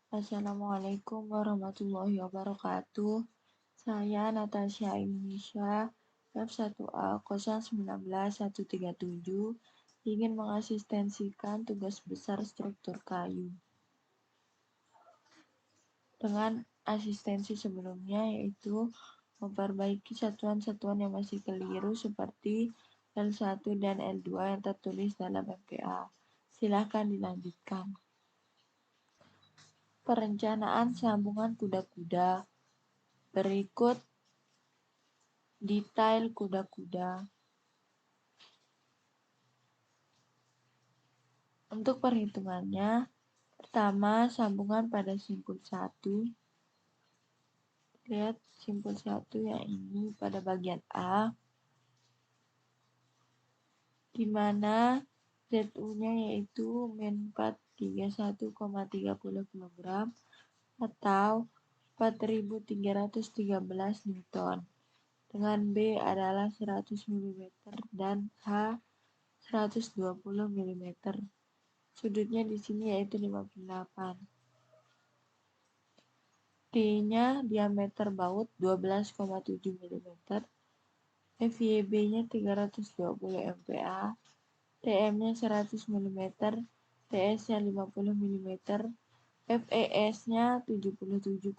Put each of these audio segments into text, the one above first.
Assalamualaikum warahmatullahi wabarakatuh. Saya Natasha Indonesia, F1A 019137, ingin mengasistensikan tugas besar struktur kayu. Dengan asistensi sebelumnya yaitu memperbaiki satuan-satuan yang masih keliru seperti L1 dan L2 yang tertulis dalam MPA. Silahkan dilanjutkan. Perencanaan sambungan kuda-kuda. Berikut detail kuda-kuda. Untuk perhitungannya, pertama sambungan pada simpul 1. Lihat simpul 1 yang ini pada bagian A, di mana ZU-nya yaitu min 431,30 kg atau 4.313 Newton, dengan B adalah 100 mm dan H 120 mm. Sudutnya di sini yaitu 58. D-nya diameter baut 12,7 mm, FYB-nya 320 MPa, TM-nya 100 mm, TS-nya 50 mm, FES-nya 77,25,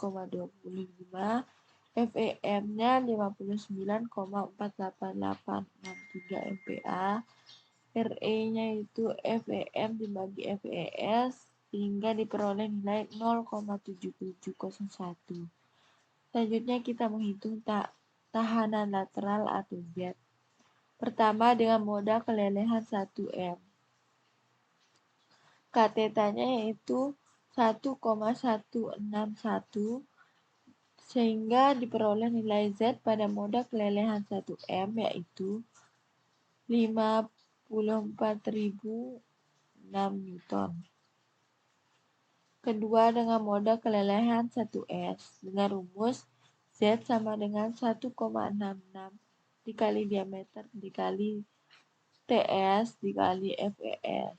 FEM-nya 59,48863 MPa, RE-nya itu FEM dibagi FES sehingga diperoleh nilai 0,7701. Selanjutnya kita menghitung tahanan lateral atau Z. Pertama dengan modal kelelehan 1M. Katetanya yaitu 1,161 sehingga diperoleh nilai Z pada modal kelelehan 1M yaitu 54.006 Newton. Kedua dengan modal kelelehan 1S dengan rumus Z sama dengan 1,66 dikali diameter dikali TS dikali FES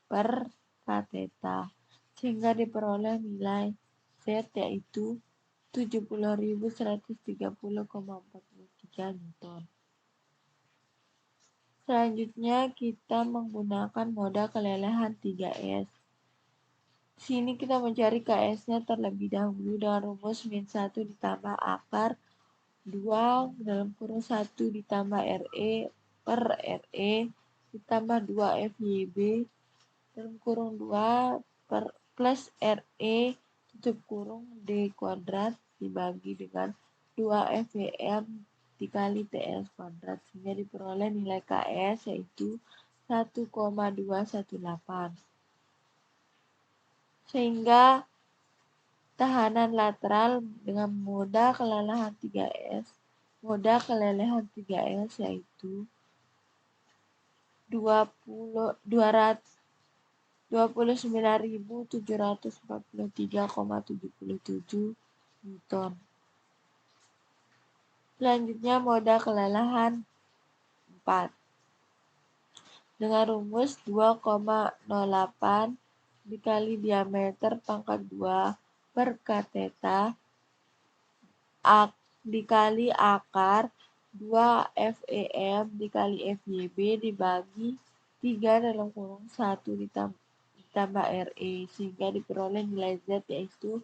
per kateta, sehingga diperoleh nilai Z yaitu 70.130,43 Newton. Selanjutnya kita menggunakan modal kelelehan 3S. Sini kita mencari KS-nya terlebih dahulu dengan rumus min 1 ditambah akar 2 dalam kurung 1 ditambah RE per RE ditambah 2 FYB dalam kurung 2 plus RE tutup kurung D kuadrat dibagi dengan 2 FYM dikali TS kuadrat sehingga diperoleh nilai KS yaitu 1,218. Sehingga tahanan lateral dengan modal kelelehan 3S yaitu 29.743,77 Newton. Selanjutnya modal kelelehan 4 dengan rumus 2,08 dikali diameter pangkat 2 per kateta dikali akar 2 FEM dikali FYB dibagi 3 dalam kurung 1 ditambah RE sehingga diperoleh nilai Z yaitu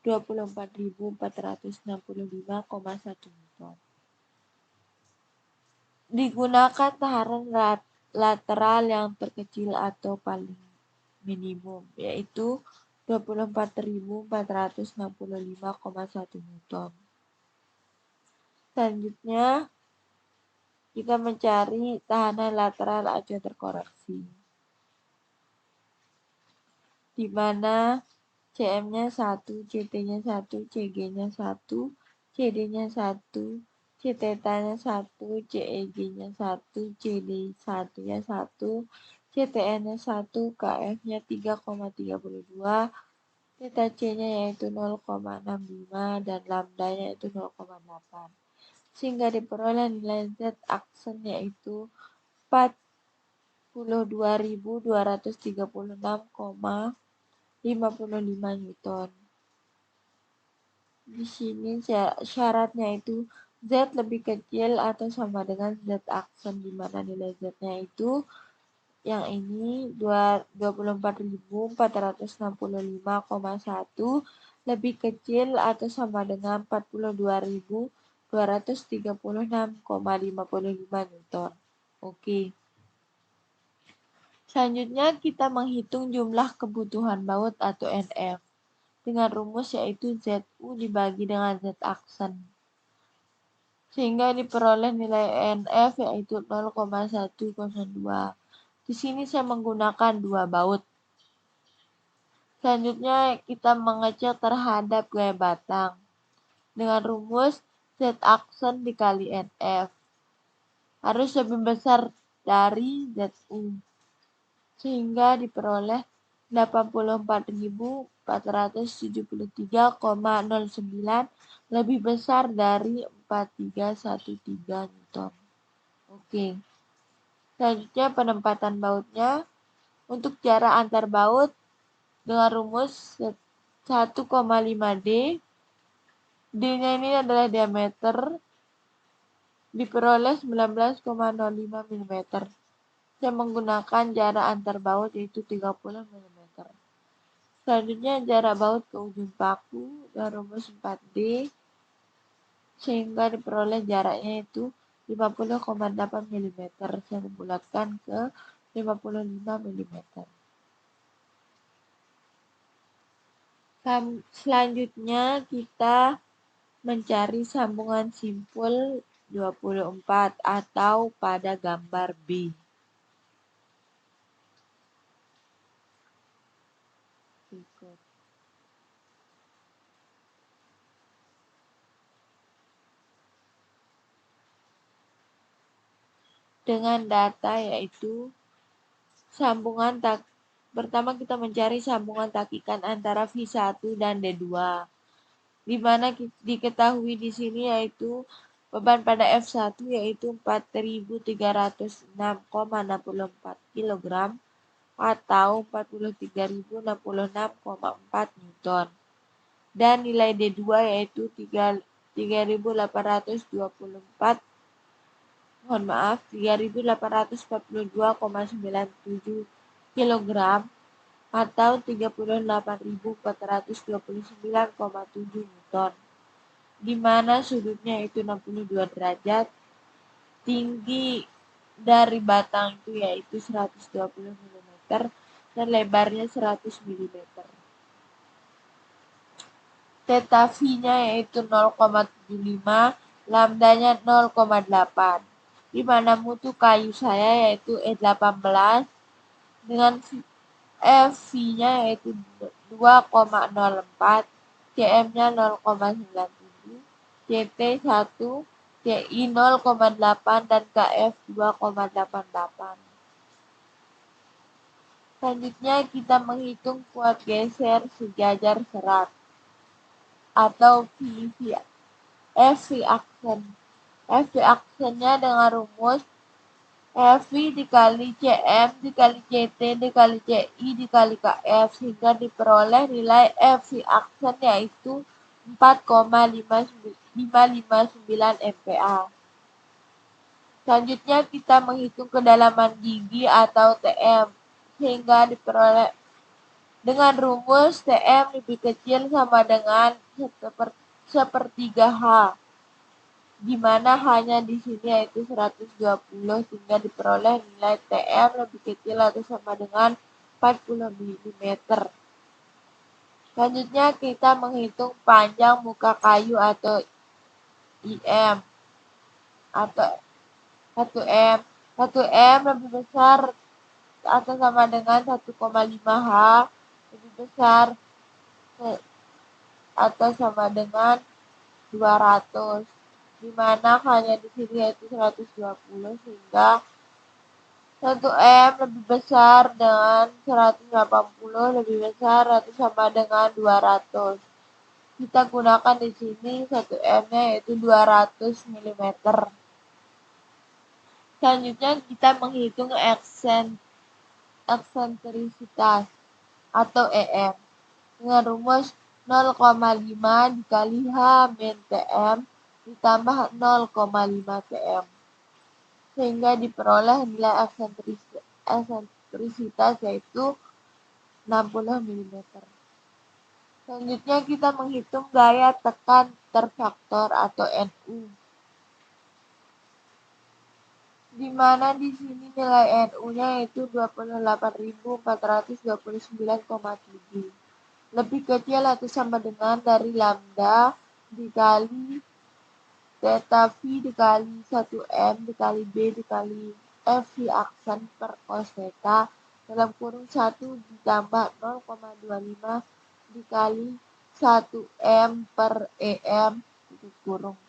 24.465,1 Newton. Digunakan tahanan lateral yang terkecil atau paling minimum yaitu 24.465,1 Newton. Selanjutnya kita mencari tahanan lateral acuan terkoreksi, di mana CM-nya 1, CT-nya 1, CG-nya 1, CD-nya 1, CT-nya 1, CEG-nya 1, CD1-nya 1, CTN-nya 1, KF-nya 3,32, Theta C-nya yaitu 0,65 dan lambda-nya yaitu 0,8. Sehingga diperoleh nilai Z aksen yaitu 42.236,55 Newton. Di sini syaratnya itu Z lebih kecil atau sama dengan Z aksen, di mana nilai Z-nya itu yang ini 24.465,1 lebih kecil atau sama dengan 42.236,55 Newton. Oke. Selanjutnya kita menghitung jumlah kebutuhan baut atau NF dengan rumus yaitu ZU dibagi dengan Z aksen. Sehingga diperoleh nilai NF yaitu 0,102. Di sini saya menggunakan 2 baut. Selanjutnya kita mengecek terhadap gaya batang dengan rumus Z aksen dikali NF harus lebih besar dari ZU, sehingga diperoleh 84.473,09 lebih besar dari 4313 Newton. Oke. Selanjutnya penempatan bautnya. Untuk jarak antar baut dengan rumus 1,5D. D-nya ini adalah diameter, diperoleh 19,05 mm. Saya menggunakan jarak antar baut yaitu 30 mm. Selanjutnya jarak baut ke ujung paku dengan rumus 4D, sehingga diperoleh jaraknya itu 50,8 mm. Saya membulatkan ke 55 mm. Selanjutnya kita mencari sambungan simpul 24 atau pada gambar B. Berikut. Dengan data yaitu pertama kita mencari sambungan takikan antara V1 dan D2. Di mana diketahui di sini yaitu beban pada F1 yaitu 4.306,64 kg atau 43.066,4 Newton. Dan nilai D2 yaitu 3.842,97 kg atau 38.429,7 Newton, di mana sudutnya itu 62 derajat, tinggi dari batang itu yaitu 120 mm dan lebarnya 100 mm. Theta V-nya yaitu 0,75, lambdanya 0,8. Di mana mutu kayu saya yaitu E18 dengan FV-nya yaitu 2,04, CM-nya 0,97, CT 1, CI 0,8 dan KF 2,88. Selanjutnya kita menghitung kuat geser sejajar serat atau FV aksen. FV aksennya dengan rumus FV dikali CM dikali CT dikali CI dikali KF, sehingga diperoleh nilai FV aksen yaitu 4,559 MPa. Selanjutnya kita menghitung kedalaman gigi atau TM, sehingga diperoleh dengan rumus TM lebih kecil sama dengan sepertiga H, di mana hanya di sini yaitu 120, sehingga diperoleh nilai TM lebih kecil atau sama dengan 40 mm. Selanjutnya kita menghitung panjang muka kayu atau IM atau 1M. 1M lebih besar atau sama dengan 1,5 H, lebih besar atau sama dengan 200, di mana hanya di sini yaitu 120, sehingga 1M lebih besar dengan 180, lebih besar atau sama dengan 200. Kita gunakan di sini 1M-nya yaitu 200 mm. Selanjutnya kita menghitung eksentrisitas atau EM dengan rumus 0,5 dikali H min TM ditambah 0,5 TM. Sehingga diperoleh nilai eksentrisitas yaitu 60 mm. Selanjutnya kita menghitung gaya tekan terfaktor atau NU. Di mana di sini nilai NU-nya yaitu 28.429,7. Lebih kecil atau sama dengan dari lambda dikali theta V dikali 1M dikali B dikali F V aksen per cos theta dalam kurung 1 ditambah 0,25 dikali 1M per EM tutup kurung.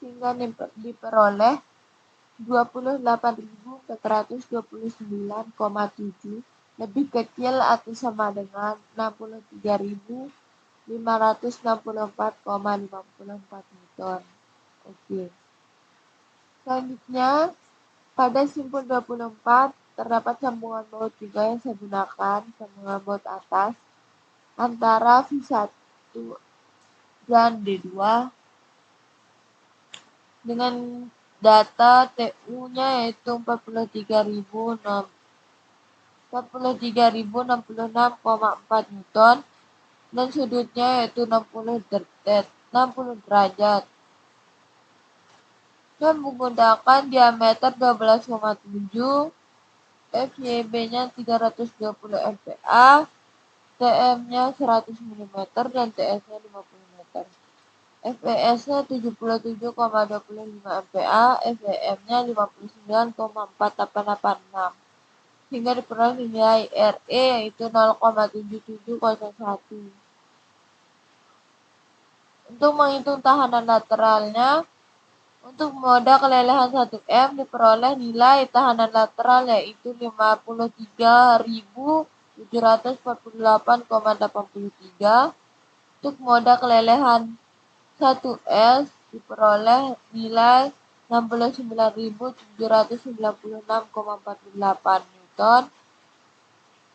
Sehingga diperoleh 28.429,7 lebih kecil atau sama dengan 63.564,54 Newton. Oke. Selanjutnya, pada simpul 24 terdapat sambungan baut juga yang saya gunakan, sambungan baut atas antara V1 dan D2 dengan data TU-nya yaitu 43.066,4 Newton dan sudutnya yaitu 60 derajat dan menggunakan diameter 12,7, FYB-nya 320 MPa, TM-nya 100 mm dan TS-nya 50 meter. FES-nya 77,25 MPa, FEM-nya 59,4886. Sehingga diperoleh nilai RE yaitu 0,7701. Untuk menghitung tahanan lateralnya, untuk moda kelelehan 1M diperoleh nilai tahanan lateral yaitu 53.748,83. Untuk moda kelelehan 1S diperoleh nilai 69.796,48 Newton.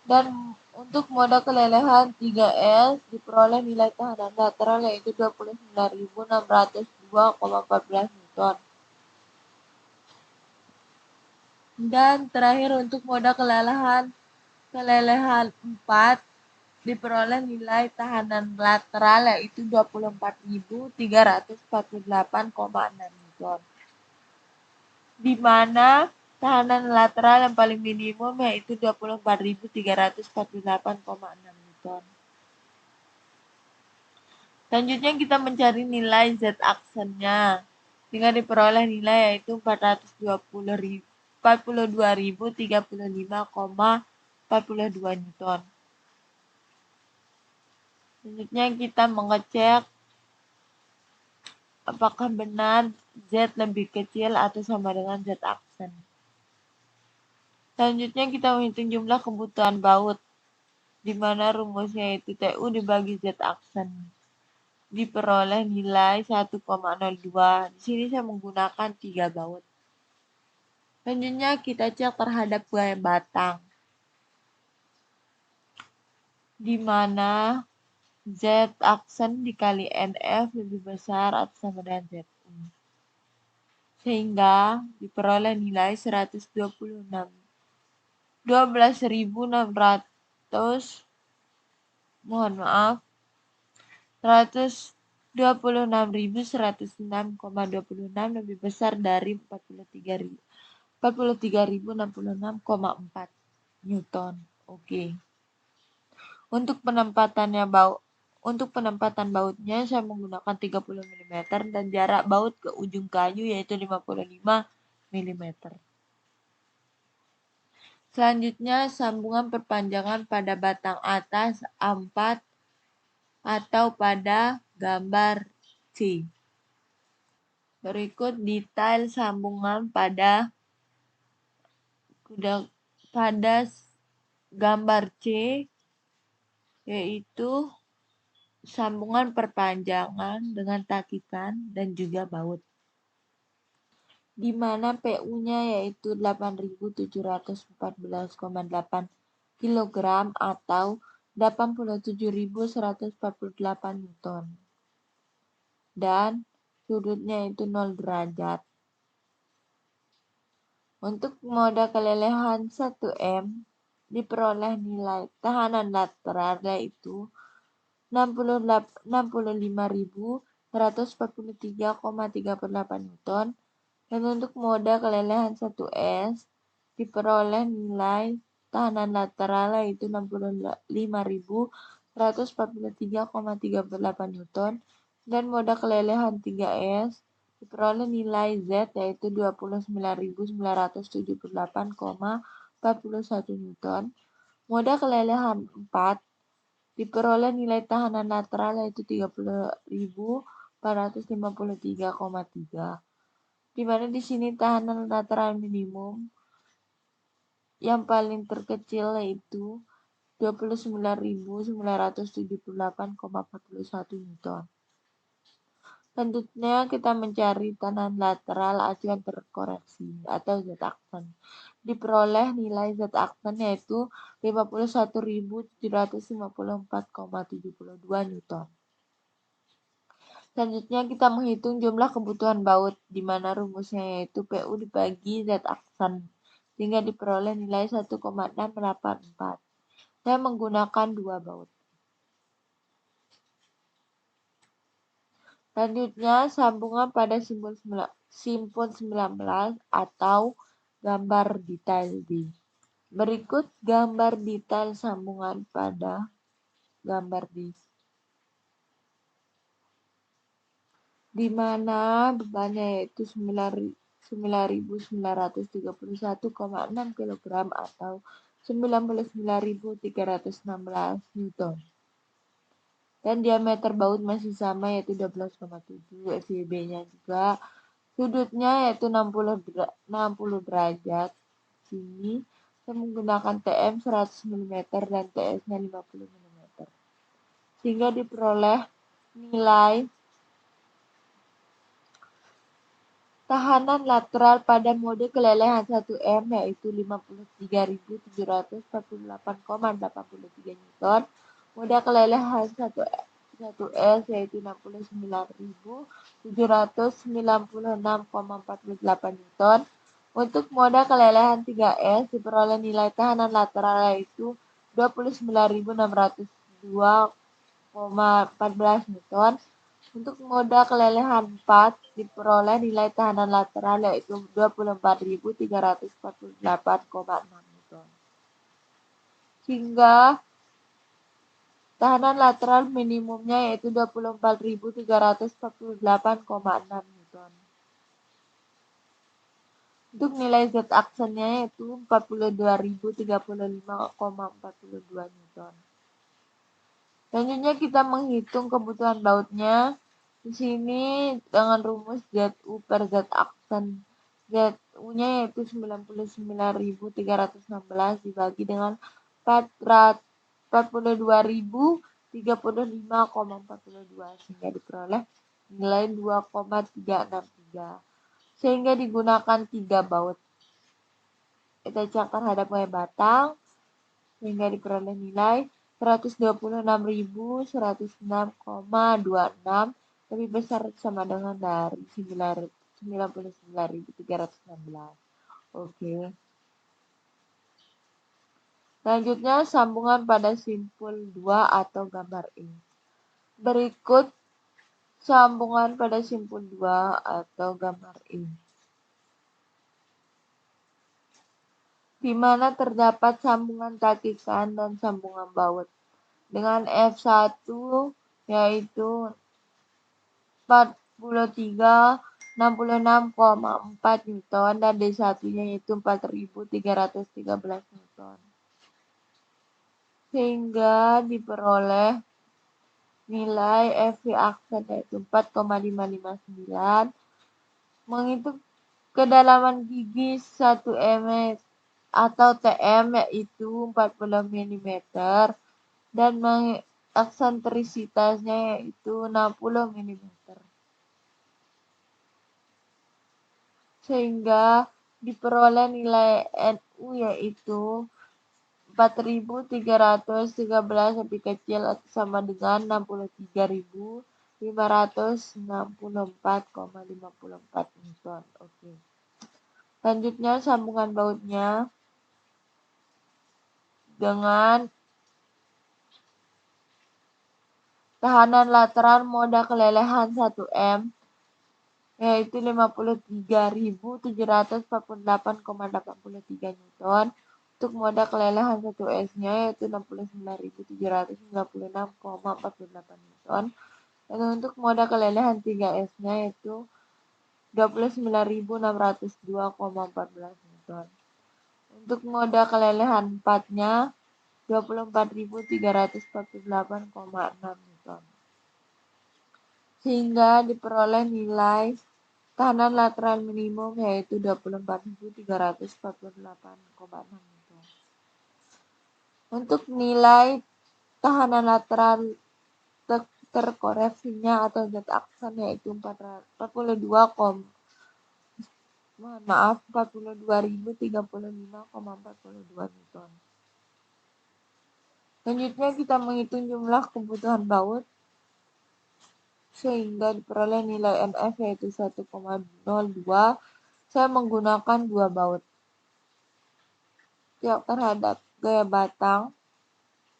Dan untuk moda kelelehan 3S diperoleh nilai tahanan lateral yaitu 29.602,14 Newton. Dan terakhir untuk moda kelelehan 4 diperoleh nilai tahanan lateral yaitu 24.348,6 Newton. Di mana tahanan lateral yang paling minimum yaitu 24.348,6 Newton. Selanjutnya kita mencari nilai Z aksennya dengan diperoleh nilai yaitu 42.035,42 Newton. Selanjutnya kita mengecek apakah benar Z lebih kecil atau sama dengan Z aksen. Selanjutnya kita menghitung jumlah kebutuhan baut, di mana rumusnya yaitu TU dibagi Z aksen. Diperoleh nilai 1,02. Di sini saya menggunakan 3 baut. Selanjutnya kita cek terhadap gaya batang, di mana Z aksen dikali NF lebih besar atau sama dengan ZU. Sehingga diperoleh nilai 12.600, mohon maaf, 126.106,26 lebih besar dari 43.066,4 Newton. Oke. Untuk penempatan bautnya saya menggunakan 30 mm dan jarak baut ke ujung kayu yaitu 55 mm. Selanjutnya sambungan perpanjangan pada batang atas A4 atau pada gambar C. Berikut detail sambungan pada gambar C, yaitu sambungan perpanjangan dengan takikan dan juga baut, di mana PU-nya yaitu 8.714,8 kg atau 87.148 Newton. Dan sudutnya itu 0 derajat. Untuk moda kelelehan 1M diperoleh nilai tahanan lateral yaitu 65.143,38 Newton. Dan untuk moda kelelehan 1S diperoleh nilai tahanan lateral yaitu 65.143,38 Newton. Dan moda kelelehan 3S diperoleh nilai Z yaitu 29.978,41 Newton. Moda kelelehan 4 diperoleh nilai tahanan lateral yaitu 30.453,3. Di mana di sini tahanan lateral minimum yang paling terkecil yaitu 29.978,41 Newton. Selanjutnya kita mencari tahanan lateral acuan terkoreksi atau Z-aksen. Diperoleh nilai Z-aksen yaitu 51.754,72 Newton. Selanjutnya kita menghitung jumlah kebutuhan baut, di mana rumusnya yaitu PU dibagi Z-aksen, sehingga diperoleh nilai 1,684. Saya menggunakan 2 baut. Selanjutnya, sambungan pada simpul 19 atau gambar detail D. Berikut gambar detail sambungan pada gambar D. Di mana bebannya yaitu 9.931,6 kg atau 99.316 Newton. Dan diameter baut masih sama yaitu 12,7, FYB-nya juga. Sudutnya yaitu 60 derajat. Sini saya menggunakan TM 100 mm dan TS-nya 50 mm. Sehingga diperoleh nilai tahanan lateral pada mode kelelehan 1M yaitu 53.748,83 Newton. Mode kelelehan 1S yaitu 69.796,48 Newton. Untuk mode kelelehan 3S diperoleh nilai tahanan lateral yaitu 29.602,14 Newton. Untuk mode kelelehan 4 diperoleh nilai tahanan lateral yaitu 24.348,6 Newton. Sehingga tahanan lateral minimumnya yaitu 24.348,6 Newton. Untuk nilai Z-aksennya yaitu 42.035,42 Newton. Selanjutnya kita menghitung kebutuhan bautnya. Di sini dengan rumus ZU per Z-aksen. ZU-nya yaitu 99.316 dibagi dengan 42.035,42 sehingga diperoleh nilai 2,363. Sehingga digunakan 3 baut. Kita cakar hadap wayar batang sehingga diperoleh nilai 126.106,26 lebih besar sama dengan dari 99.316. Oke. Selanjutnya sambungan pada simpul 2 atau gambar E. Berikut sambungan pada simpul 2 atau gambar E. Di mana terdapat sambungan takikan dan sambungan baut dengan F1 yaitu 66,4 Newton dan D1-nya yaitu 4.313 Newton. Sehingga diperoleh nilai FV aksen yaitu 4,559. Menghitung kedalaman gigi 1 mm atau TM yaitu 40 mm dan eksentrisitasnya yaitu 60 mm. Sehingga diperoleh nilai NU yaitu 4.313 lebih kecil atau sama dengan 63.564,54 Newton. Oke. Selanjutnya sambungan bautnya dengan tahanan lateral moda kelelehan 1 M yaitu 53.748,83 Newton. Untuk moda kelelehan 1S-nya yaitu 69.796,48 Newton. Dan untuk moda kelelehan 3S-nya yaitu 29.602,14 Newton. Untuk moda kelelehan 4-nya 24.348,6 Newton. Sehingga diperoleh nilai tahanan lateral minimum yaitu 24.348,6 Newton. Untuk nilai tahanan lateral terkoreksinya atau Z aksen yaitu 42.035,42 Newton. Selanjutnya kita menghitung jumlah kebutuhan baut sehingga diperoleh nilai NF yaitu 1,02. Saya menggunakan 2 baut. Tiap terhadap gaya batang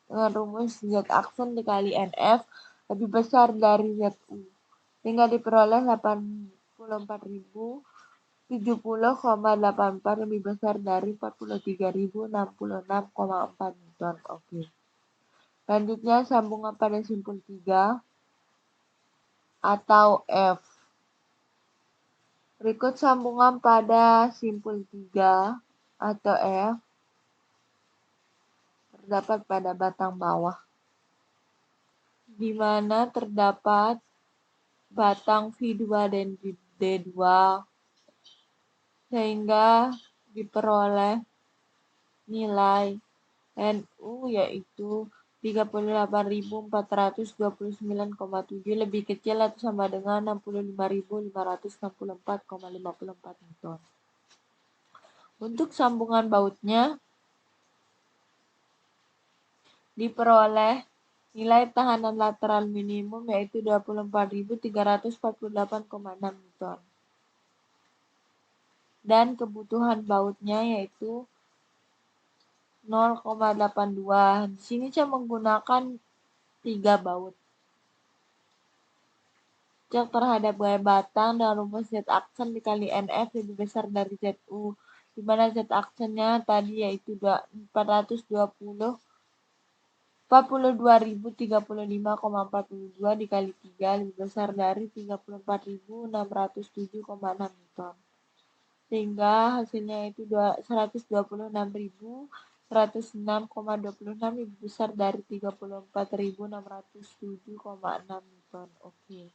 dengan rumus Z aksen dikali NF lebih besar dari ZU sehingga diperoleh 84.070,84 lebih besar dari 43.066,4 Newton. Oke. Selanjutnya sambungan pada simpul 3 atau F. Berikut sambungan pada simpul 3 atau F terdapat pada batang bawah, di mana terdapat batang V2 dan D2 sehingga diperoleh nilai NU yaitu 38.429,7 lebih kecil atau sama dengan 65.564,54 Newton. Untuk sambungan bautnya diperoleh nilai tahanan lateral minimum yaitu 24.348,6 Newton. Dan kebutuhan bautnya yaitu 0,82. Di sini saya menggunakan 3 baut. Cek terhadap gaya batang dan rumus Z aksen dikali NF lebih besar dari ZU, di mana Z aksennya tadi yaitu 42.035,42 dikali 3 lebih besar dari 34.607,6 Newton. Sehingga hasilnya itu 126.106,26 lebih besar dari 34.607,6 Newton. Oke.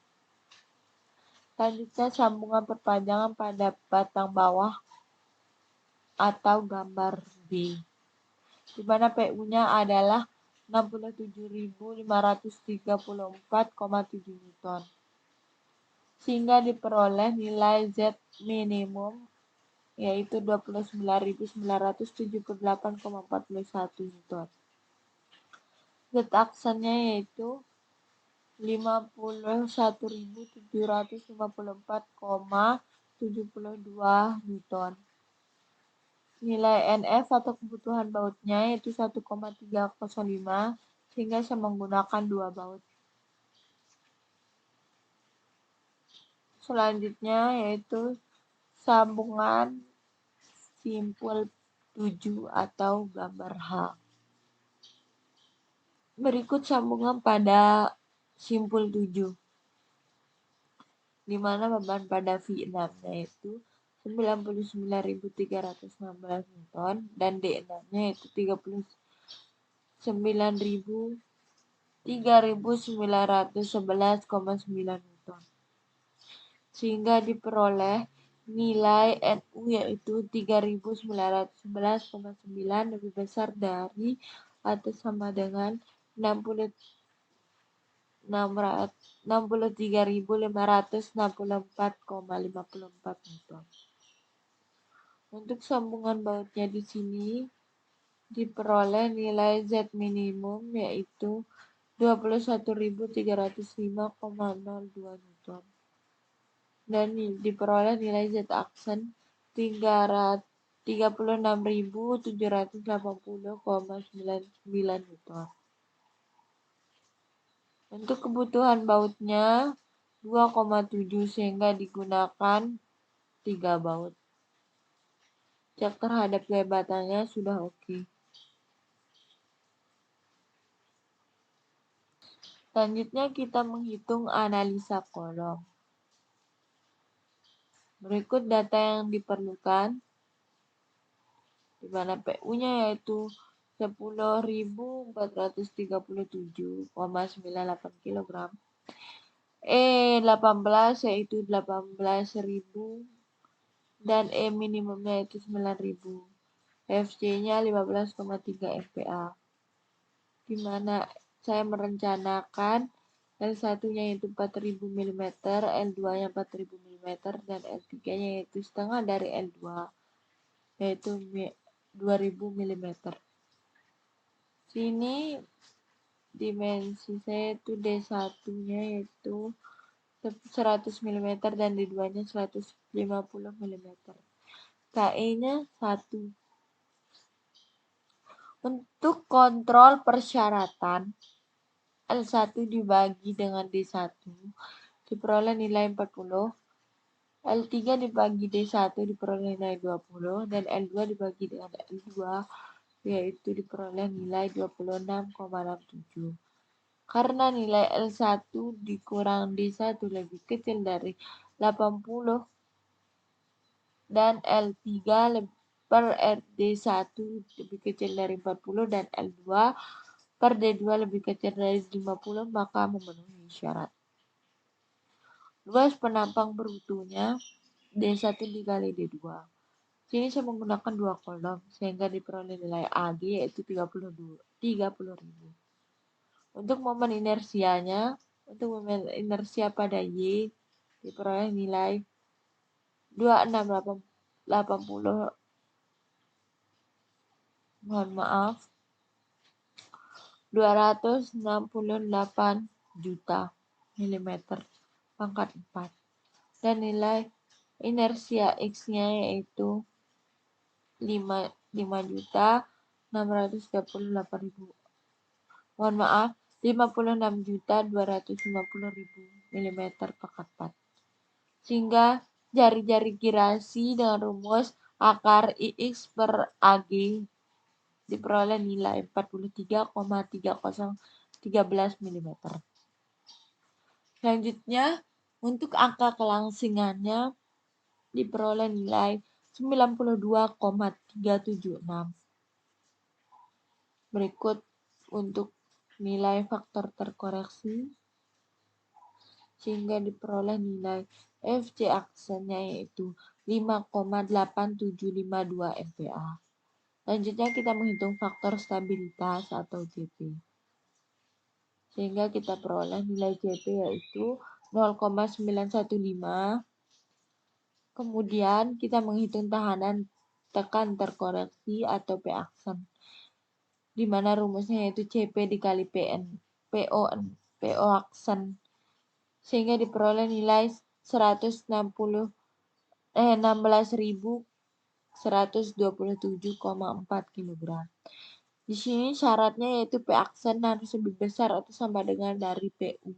Selanjutnya sambungan perpanjangan pada batang bawah atau gambar B, di mana PU-nya adalah 67.534,7 Newton. Sehingga diperoleh nilai Z minimum yaitu 29.978,41 Newton. Z aksennya yaitu 51.754,72 Newton. Nilai NF atau kebutuhan bautnya yaitu 1,305 sehingga saya menggunakan 2 baut. Selanjutnya yaitu sambungan simpul 7 atau gambar H. Berikut sambungan pada simpul 7, di mana beban pada V6 yaitu 99.316 Newton dan D6-nya yaitu 3.911,9 Newton. Sehingga diperoleh nilai NU yaitu 3.911,9 lebih besar dari atau sama dengan 63.564,54 Newton. Untuk sambungan bautnya di sini diperoleh nilai Z minimum yaitu 21.305,02 Newton. Dan diperoleh nilai Z aksen 36.780,99 Newton. Untuk kebutuhan bautnya 2,7 sehingga digunakan 3 baut. Cek terhadap gaya batangnya sudah oke. Selanjutnya kita menghitung analisa kolom. Berikut data yang diperlukan, di mana PU-nya yaitu 10.437,98 kg. E18 yaitu 18.000 dan E minimumnya yaitu 9.000. FC-nya 15,3 MPa. Di mana saya merencanakan L1-nya yaitu 4.000 mm, L2-nya 4.000 mm, dan L3-nya yaitu setengah dari L2, yaitu 2.000 mm. Sini dimensi saya itu D1-nya yaitu 100 mm dan D2-nya 150 mm. KE-nya 1. Untuk kontrol persyaratan, L1 dibagi dengan D1 diperoleh nilai 40, L3 dibagi D1 diperoleh nilai 20, dan L2 dibagi dengan L2 yaitu diperoleh nilai 26,67. Karena nilai L1 dikurang D1 lebih kecil dari 80 dan L3 per D1 lebih kecil dari 40 dan L2 per D2 lebih kecil dari 50, maka memenuhi syarat. Luas penampang berutuhnya D1 dikali D2. Sini saya menggunakan 2 kolom sehingga diperoleh nilai AG yaitu 30.000. Untuk momen inersianya, untuk momen inersia pada Y diperoleh nilai 2680, mohon maaf, 268 juta milimeter pangkat 4. Dan nilai inersia X-nya yaitu 5.638.000. Mohon maaf, 56.250.000 milimeter pangkat 4. Sehingga jari-jari girasi dengan rumus akar IX per AG diperoleh nilai 43,3013 mm. Selanjutnya, untuk angka kelangsingannya diperoleh nilai 92,376. Berikut untuk nilai faktor terkoreksi sehingga diperoleh nilai FC aksennya yaitu 5,8752 MPa. Selanjutnya kita menghitung faktor stabilitas atau CP. Sehingga kita peroleh nilai CP yaitu 0,915. Kemudian kita menghitung tahanan tekan terkoreksi atau P aksen. Di mana rumusnya yaitu CP dikali PN, PO aksen. Sehingga diperoleh nilai 16.127,4 kg. Di sini syaratnya yaitu P aksen harus lebih besar atau sama dengan dari PU.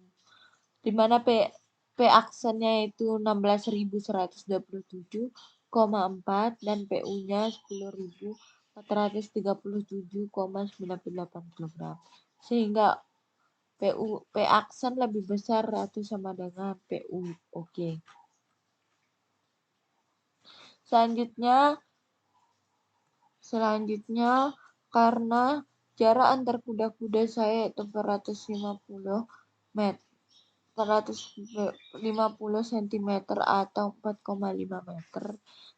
Di mana P aksennya yaitu 16.127,4 dan PU-nya 10.437,98 kg. Sehingga P aksen lebih besar atau sama dengan PU. Oke. Selanjutnya karena jarak antar kuda-kuda saya yaitu 450 cm atau 4,5 meter,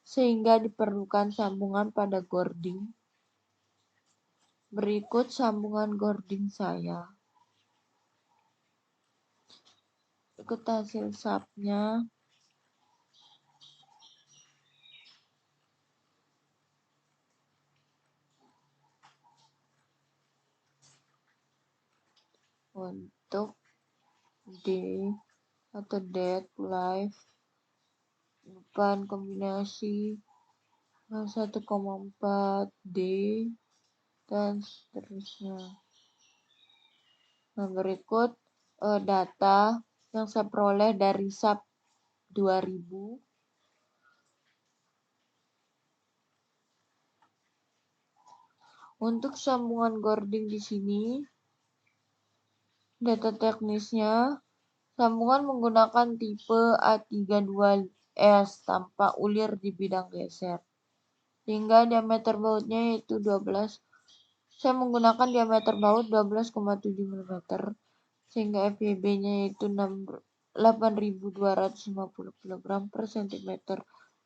sehingga diperlukan sambungan pada gording. Berikut sambungan gording saya. Berikut hasil sapnya. untuk D atau dead life depan kombinasi 1,4 D dan seterusnya. Nah, berikut data yang saya peroleh dari SAP 2000. Untuk sambungan Gording di sini, data teknisnya, sambungan menggunakan tipe A32S tanpa ulir di bidang geser. Sehingga diameter bautnya yaitu 12. Saya menggunakan diameter baut 12,7 mm. Sehingga FYB-nya yaitu 8.250 kg per cm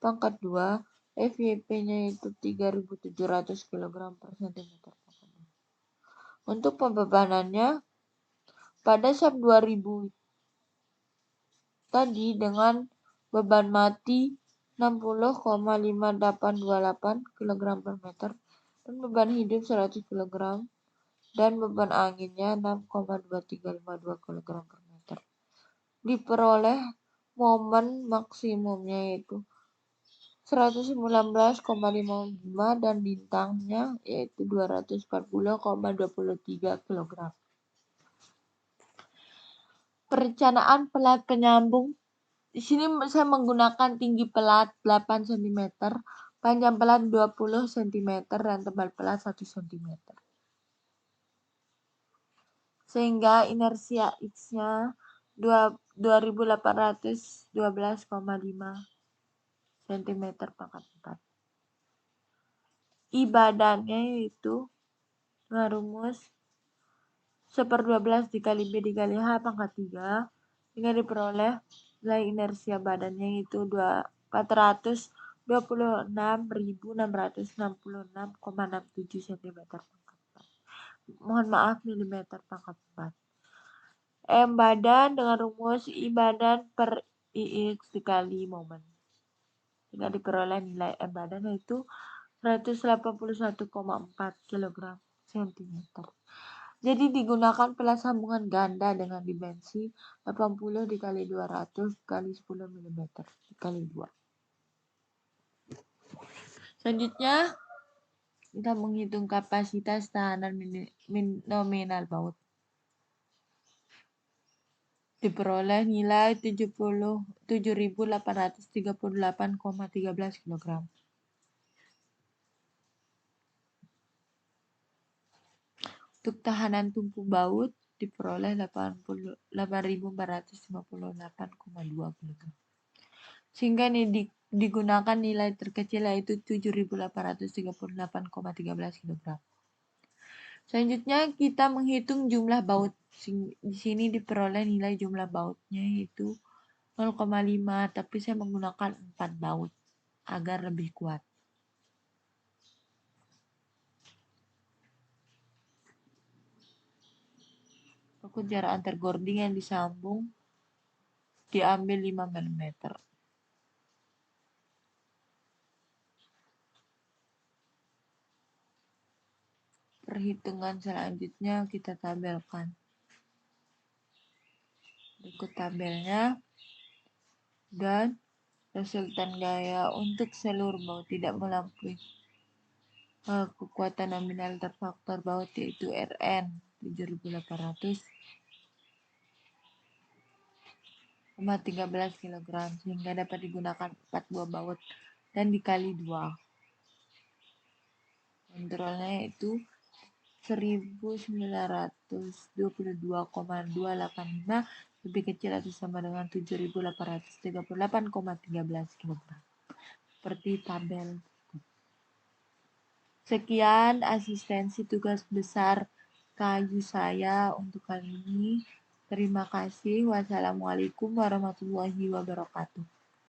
pangkat 2. FYP-nya yaitu 3.700 kg per cm pangkat 2. Untuk pembebanannya, pada SAP 2000 tadi dengan beban mati 60,5828 kg per meter dan beban hidup 100 kg dan beban anginnya 6,2352 kg per meter. Diperoleh momen maksimumnya yaitu 119,55 dan bintangnya yaitu 240,23 kg. Perencanaan pelat penyambung. Di sini saya menggunakan tinggi pelat 8 cm, panjang pelat 20 cm, dan tebal pelat 1 cm. Sehingga inersia X-nya 2812,5 cm pangkat 4. I badannya yaitu dengan rumus 1/12 dikali B dikali H pangkat 3, sehingga diperoleh nilai inersia badannya yaitu 426.666,67 cm pangkat 4. Mohon maaf, milimeter pangkat 4. M badan dengan rumus I badan per IX dikali momen. Sehingga diperoleh nilai M badan yaitu 181,4 kg cm. Jadi digunakan pelat sambungan ganda dengan dimensi 80 dikali 200 kali 10 mm dikali 2. Selanjutnya kita menghitung kapasitas tahanan nominal baut. Diperoleh nilai 77.838,13 kg. Untuk tahanan tumpu baut diperoleh 8.458,2 kg. Sehingga ini digunakan nilai terkecil yaitu 7.838,13 kg. Selanjutnya kita menghitung jumlah baut. Di sini diperoleh nilai jumlah bautnya yaitu 0,5, tapi saya menggunakan 4 baut agar lebih kuat. Untuk jarak antar gording yang disambung diambil 5 mm. Perhitungan selanjutnya kita tabelkan. Berikut tabelnya. Dan resultan gaya untuk seluruh baut tidak melampaui kekuatan nominal terfaktor baut yaitu Rn 7.800,13 kg, sehingga dapat digunakan 4 buah baut dan dikali 2. Kontrolnya yaitu 1922,285 lebih kecil atau sama dengan 7.838,13 kg. Seperti tabel. Sekian asistensi tugas besar kayu saya untuk kali ini. Terima kasih. Wassalamualaikum warahmatullahi wabarakatuh.